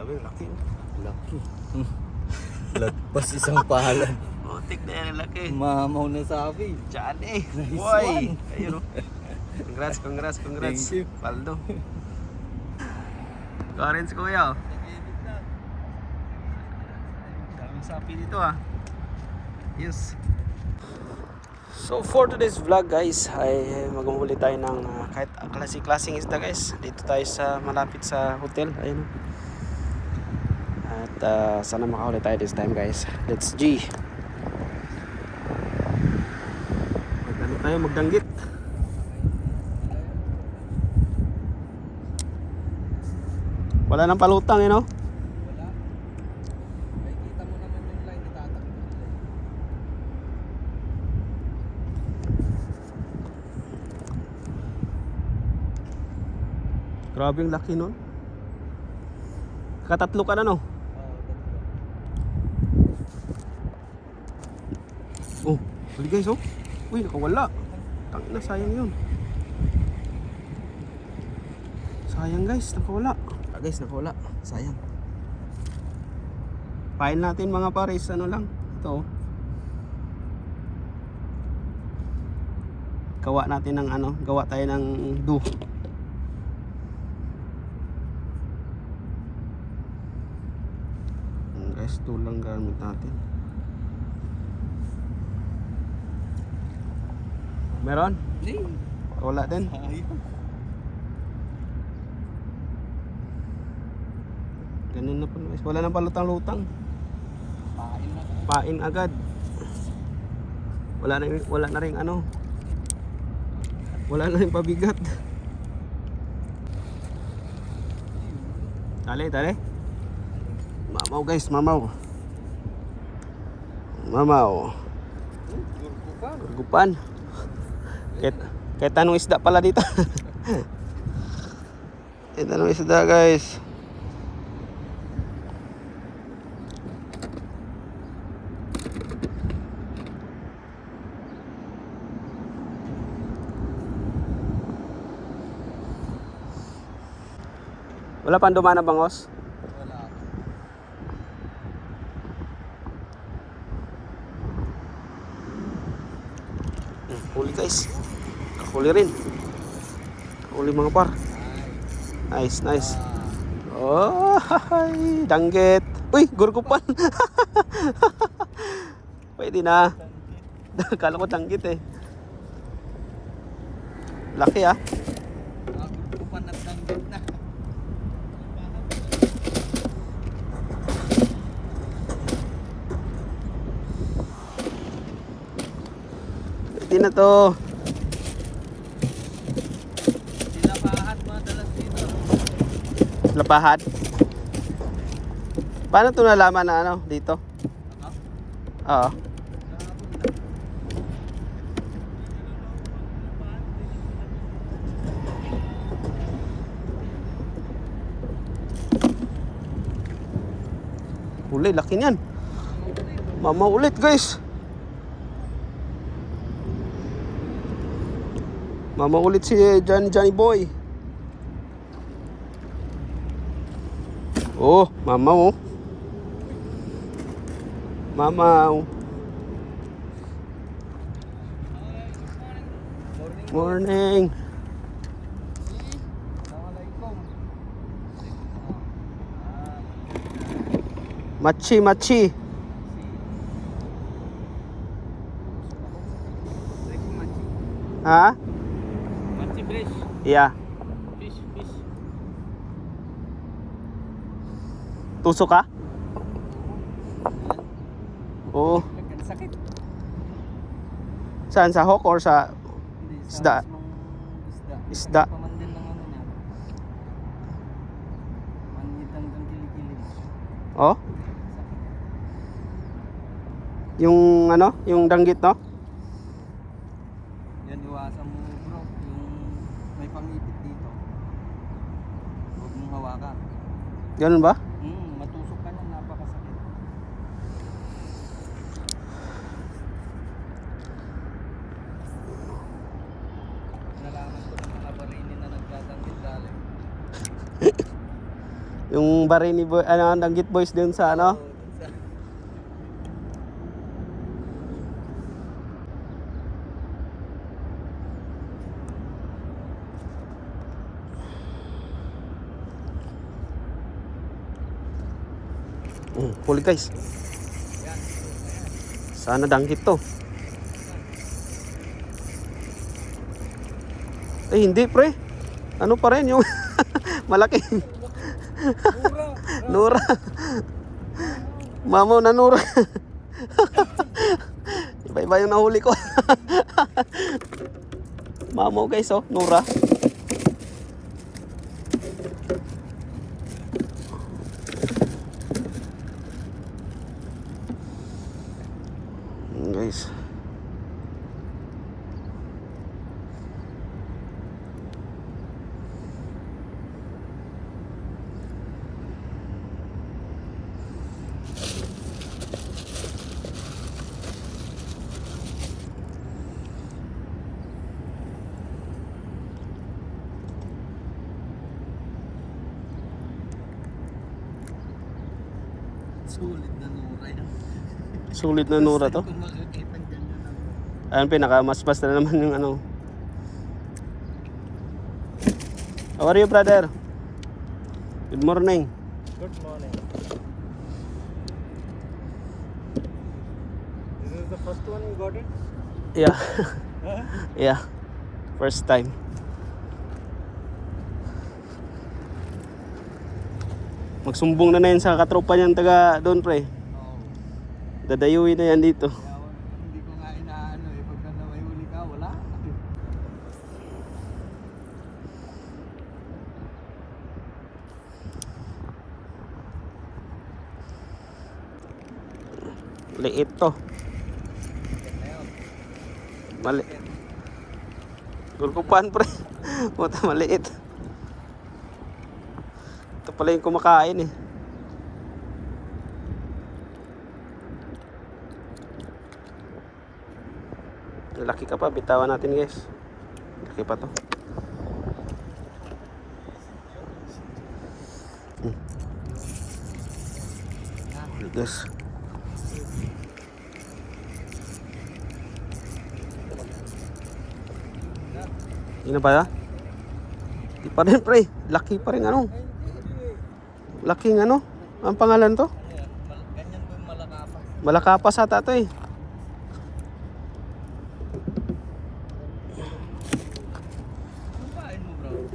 Grabe, laki. Laki. Lagpas isang palad. Putik na yan, laki. Mamaw na sabi. Diyan eh. Nice Boy. one. Ayun o. Congrats. Thank you. Paldo. Karen si kuya. Daming sapi dito ah. Yes. So for today's vlog guys, ay magmumuli tayo ng kahit klaseng isda guys. Dito tayo sa malapit sa hotel. Ayun. At sana makahuli tayo this time guys. Let's G. Magdano tayo, magdanggit. Wala nang palutang eh no? Wala. Ay, kita mo naman yung line natatakbo. Grabe yung laki nun. Katatlo ka na no? Oh, huli guys oh. Uy, nakawala. Tangina, sayang yun. Sayang guys, nakawala. Guys, nakawala. Sayang. Pain natin mga pares, ano lang. Ito. Gawa natin ng ano, gawa tayo ng do. Guys, do lang gamit natin. Meron? Hindi. Wala din. Ayun. Ganun na po guys. Wala nang palutang-lutang. Pain na. Pain agad. Wala na ring ano. Wala na ring pabigat. Dali. Mamaw guys, mamaw. Gurgupan. Kahit anong isda pala dito. Kahit anong isda guys. Wala pang dumana bangos? Wala. Huli guys. Huli rin. Huli mga par. Nice. Oh, danggit. Uy, gurgupan. Pwede na. Kala ko danggit eh. Laki ah. Gurgupan at danggit na. Pwede na to. Silapahat madalas dito. Lapahat. Paano ito nalaman na ano dito? Oo. Huli, laki niyan. Mama ulit guys. Mama ulit si Johnny Boy. Oh, mama oh. Mama. Morning. Assalamualaikum. Machi. Ha? Machi fresh. Yeah. Fish. Tusok ka? Oo. Sakit. Saan? Sa hook or sa Hindi, Isda. Isda. Isda. Pamandin ng ano niya. Manit hanggang kilikili. Oh? Yung ano? Yung danggit no? Yan, iwasan mo bro. Yung may pangipit dito. Huwag mong hawakan. Ganun ba? Matusok ka niyan, napakasakit. Nalaman ko ng mga barini na nagtatanggit dali. Yung bari ni boy, ano, Danggit Boys dun sa ano? Huli guys. Sana danggit to. Eh hindi pre. Ano pa rin yung malaki. Nura. Mamaw na Nura. Iba-iba yung nahuli ko. Mamaw guys oh, Nura. Guys. Sulit na Nura yan. Sulit na Nura to. Kung makakita ganyan ako. Ayan, pinakamaspas na naman yung ano. How are you, brother? Good morning. Good morning. This is the first one you got it? Yeah. Huh? Yeah. First time. Magsumbong na yun sa katropa niyang taga doon, pre. Oo. Dadayuin na yan dito. Kaya hindi ko nga inaano eh. Pagka na may huli ka, wala. Liit to. Mali. Gulkupan, pre. Puta, maliit. Ito pala yung kumakain eh. Laki ka pa, bitawan natin guys. Laki pa to. Guys. Hindi na ba? Di pa rin pre. Laki pa rin ano. Laking ano? Ang pangalan to? Ganyan po yung malakapas. Malakapas ata to eh. Anong kain mo bro?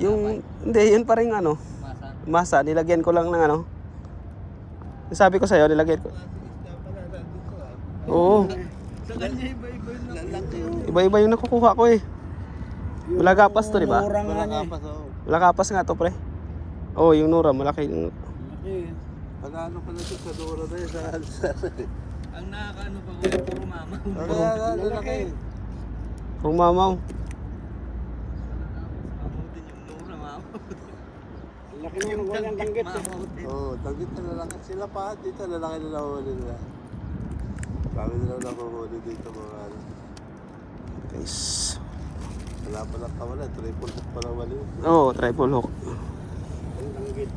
Yung, hindi, yun pa rin ano. Masa? Masa, nilagyan ko lang ng ano. Sabi ko sa'yo, nilagyan ko. Oo. Sa kanya iba-iba yung lalaki. Iba-iba yung nakukuha ko eh. Malakapas to, di ba? Malakapas oo. Malakapas nga to, pre. Oo, yung Nura, malaki. Malaki. Pag-ano pala ito sa Nura na yun, sa ang nakakaano pa ko, puro mama. Lalaki. Rumamaw. Mamutin yung Nura, mama. Laki mo nung walang danggit. Oo, danggit na lalaki. Sila pa, dito lalaki na nahuli nila. Kami na lang nakuhuli dito mga ano. Guys. Wala pa lang kawala, triple hook pa lang wali. Oo, triple hook. Ang danggit.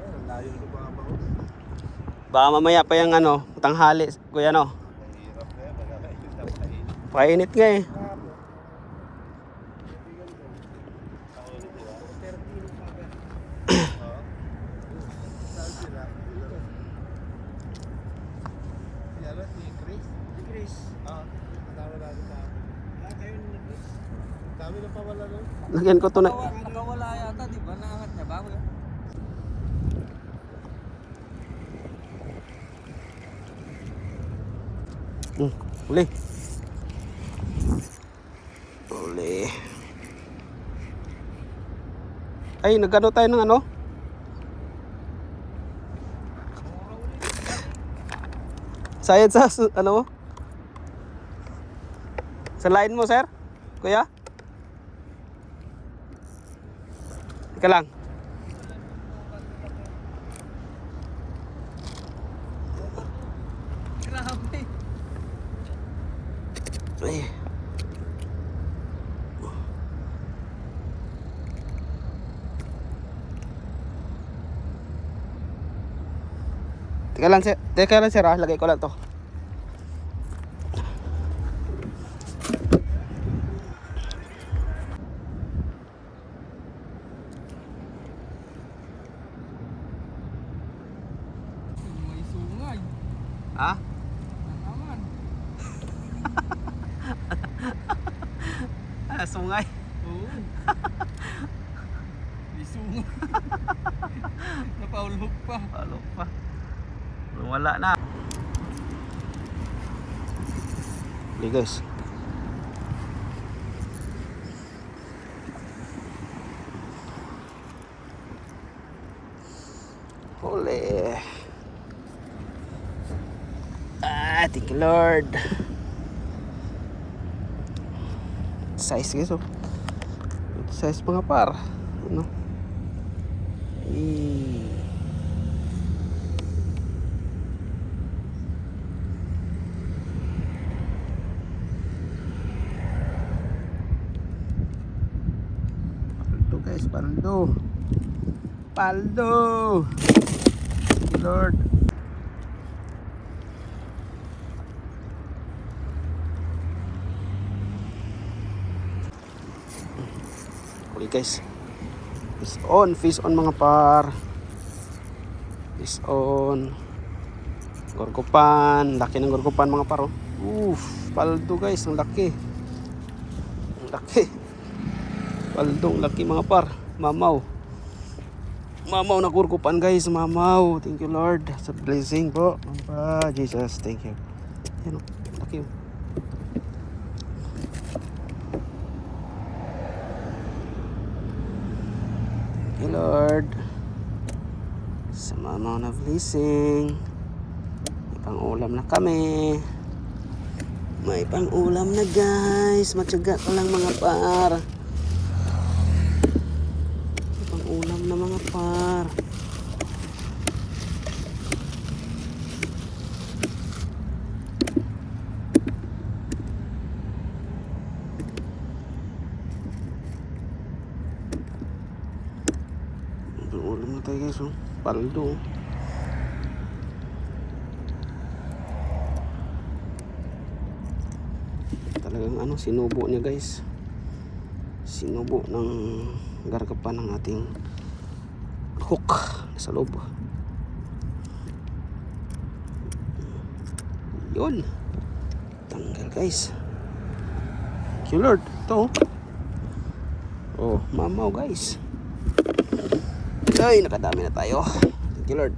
Ang layo ko mga baho. Baka mamaya pa yung ano, tanghali, kuya no. Mahirap na yan, magkakainit na painit. Painit nga eh. Nahuli sila. Oo. Saan sila? Si ano, si Chris? Si Chris. Oo. Kasama natin sa amin. Wala kayo ni Chris. Dami na pawala nun. Lagyan ko to na. Nakawala yata, di ba? Naangat niya ba? Huli. Huli. Ay, nagano tayo ng ano? Sayad sa ano mo? Sa line mo, sir? Kuya? Ika lang. Grabe. Ay. Teka lang sir, lagay ko lang to. May sungay. Ha? Naman. Sungay. Oo. May sungay. Napaulog pa. Palo pa. Wala na. Huli guys. Huli. Thank you Lord. Size guys oh. Size mga par. Ano? Paldo guys, paldo. Paldo. Thank you Lord. Okay guys. Fish on mga par. Fish on. Gorgopan, laki ng gorgopan mga par oh. Paldo guys, ang laki. Ang laki. Paldo, ang laki mga par. Mamaw. Mamaw na gorgopan guys, mamaw. Thank you Lord sa blessing po. Jesus, thank you. Yan oh, laki oh. Lord sa mamaw na blessing. May pang-ulam na kami. May pang-ulam na guys. Matyaga ka lang mga par. May pang-ulam na mga par. Ulam na tayo guys oh. Paldo. Talagang ano, sinubo niya guys. Sinubo ng gargapan ng ating hook sa loob. Yun. Tanggal guys. Thank you Lord. Ito oh, mamaw guys. Ay, nakadami na tayo. Thank you Lord.